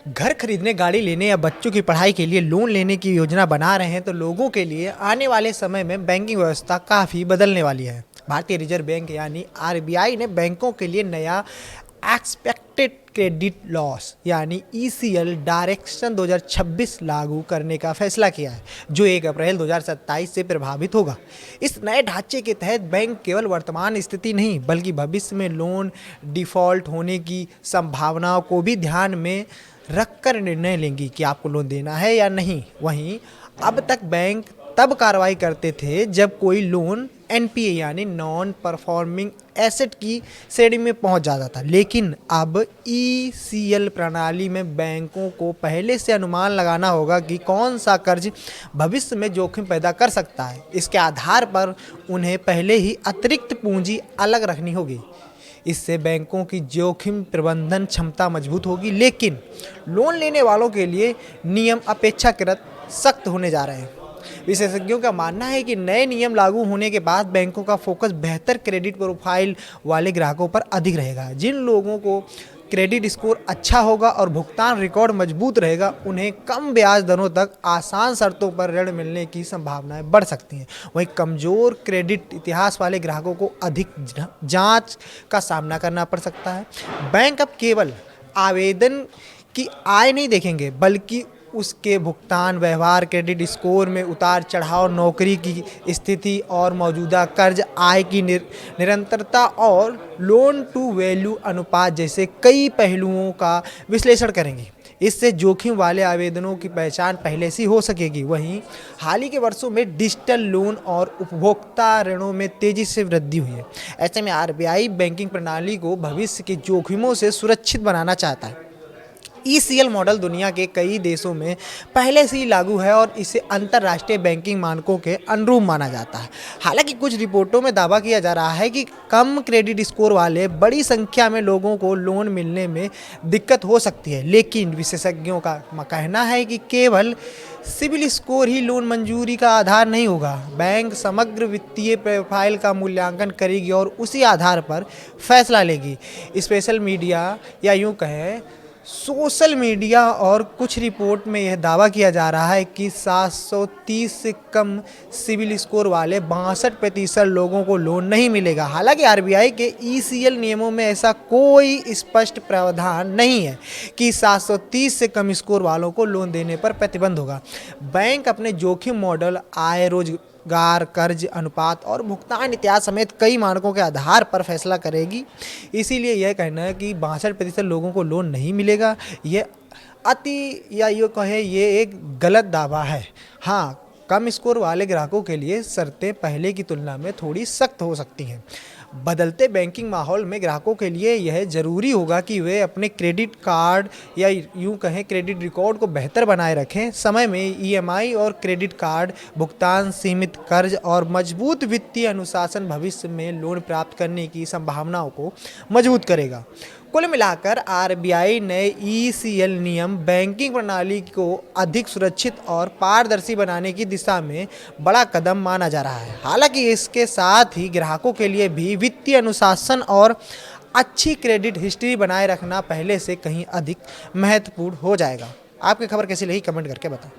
घर खरीदने, गाड़ी लेने या बच्चों की पढ़ाई के लिए लोन लेने की योजना बना रहे हैं तो लोगों के लिए आने वाले समय में बैंकिंग व्यवस्था काफ़ी बदलने वाली है। भारतीय रिजर्व बैंक यानी आरबीआई ने बैंकों के लिए नया एक्सपेक्टेड क्रेडिट लॉस यानी ईसीएल डायरेक्शन 2026 लागू करने का फैसला किया है, जो 1 अप्रैल 2027 से प्रभावित होगा। इस नए ढांचे के तहत बैंक केवल वर्तमान स्थिति नहीं बल्कि भविष्य में लोन डिफ़ॉल्ट होने की संभावनाओं को भी ध्यान में रखकर निर्णय लेंगी कि आपको लोन देना है या नहीं। वहीं अब तक बैंक तब कार्रवाई करते थे जब कोई लोन एनपीए यानी नॉन परफॉर्मिंग एसेट की श्रेणी में पहुंच जाता था, लेकिन अब ईसीएल प्रणाली में बैंकों को पहले से अनुमान लगाना होगा कि कौन सा कर्ज भविष्य में जोखिम पैदा कर सकता है। इसके आधार पर उन्हें पहले ही अतिरिक्त पूंजी अलग रखनी होगी। इससे बैंकों की जोखिम प्रबंधन क्षमता मजबूत होगी, लेकिन लोन लेने वालों के लिए नियम अपेक्षाकृत सख्त होने जा रहे हैं। विशेषज्ञों का मानना है कि नए नियम लागू होने के बाद बैंकों का फोकस बेहतर क्रेडिट प्रोफाइल वाले ग्राहकों पर अधिक रहेगा। जिन लोगों को क्रेडिट स्कोर अच्छा होगा और भुगतान रिकॉर्ड मजबूत रहेगा, उन्हें कम ब्याज दरों तक आसान शर्तों पर ऋण मिलने की संभावनाएं बढ़ सकती हैं। वहीं कमज़ोर क्रेडिट इतिहास वाले ग्राहकों को अधिक जांच का सामना करना पड़ सकता है। बैंक अब केवल आवेदन की आय नहीं देखेंगे बल्कि उसके भुगतान व्यवहार, क्रेडिट स्कोर में उतार चढ़ाव, नौकरी की स्थिति और मौजूदा कर्ज आय की निरंतरता और लोन टू वैल्यू अनुपात जैसे कई पहलुओं का विश्लेषण करेंगे। इससे जोखिम वाले आवेदनों की पहचान पहले से हो सकेगी। वहीं हाल ही के वर्षों में डिजिटल लोन और उपभोक्ता ऋणों में तेजी से वृद्धि हुई है। ऐसे में आरबीआई बैंकिंग प्रणाली को भविष्य के जोखिमों से सुरक्षित बनाना चाहता है। ईसीएल मॉडल दुनिया के कई देशों में पहले से ही लागू है और इसे अंतर्राष्ट्रीय बैंकिंग मानकों के अनुरूप माना जाता है। हालांकि कुछ रिपोर्टों में दावा किया जा रहा है कि कम क्रेडिट स्कोर वाले बड़ी संख्या में लोगों को लोन मिलने में दिक्कत हो सकती है, लेकिन विशेषज्ञों का कहना है कि केवल सिबिल स्कोर ही लोन मंजूरी का आधार नहीं होगा। बैंक समग्र वित्तीय प्रोफाइल का मूल्यांकन करेगी और उसी आधार पर फैसला लेगी। स्पेशल मीडिया या यूँ कहें सोशल मीडिया और कुछ रिपोर्ट में यह दावा किया जा रहा है कि 730 से कम सिबिल स्कोर वाले 62% लोगों को लोन नहीं मिलेगा। हालांकि आरबीआई के ईसीएल नियमों में ऐसा कोई स्पष्ट प्रावधान नहीं है कि 730 से कम स्कोर वालों को लोन देने पर प्रतिबंध होगा। बैंक अपने जोखिम मॉडल, आय, रोजगार, कर्ज अनुपात और भुगतान इतिहास समेत कई मानकों के आधार पर फैसला करेगी। इसीलिए यह कहना है कि 62% लोगों को लोन नहीं मिलेगा, यह ये एक गलत दावा है। हाँ, कम स्कोर वाले ग्राहकों के लिए शर्तें पहले की तुलना में थोड़ी सख्त हो सकती हैं। बदलते बैंकिंग माहौल में ग्राहकों के लिए यह ज़रूरी होगा कि वे अपने क्रेडिट कार्ड या यूँ कहें क्रेडिट रिकॉर्ड को बेहतर बनाए रखें। समय में ईएमआई और क्रेडिट कार्ड भुगतान, सीमित कर्ज और मजबूत वित्तीय अनुशासन भविष्य में लोन प्राप्त करने की संभावनाओं को मजबूत करेगा। कुल मिलाकर आरबीआई नए ईसीएल नियम बैंकिंग प्रणाली को अधिक सुरक्षित और पारदर्शी बनाने की दिशा में बड़ा कदम माना जा रहा है। हालांकि इसके साथ ही ग्राहकों के लिए भी वित्तीय अनुशासन और अच्छी क्रेडिट हिस्ट्री बनाए रखना पहले से कहीं अधिक महत्वपूर्ण हो जाएगा। आपकी खबर कैसी लगी कमेंट करके बताएं।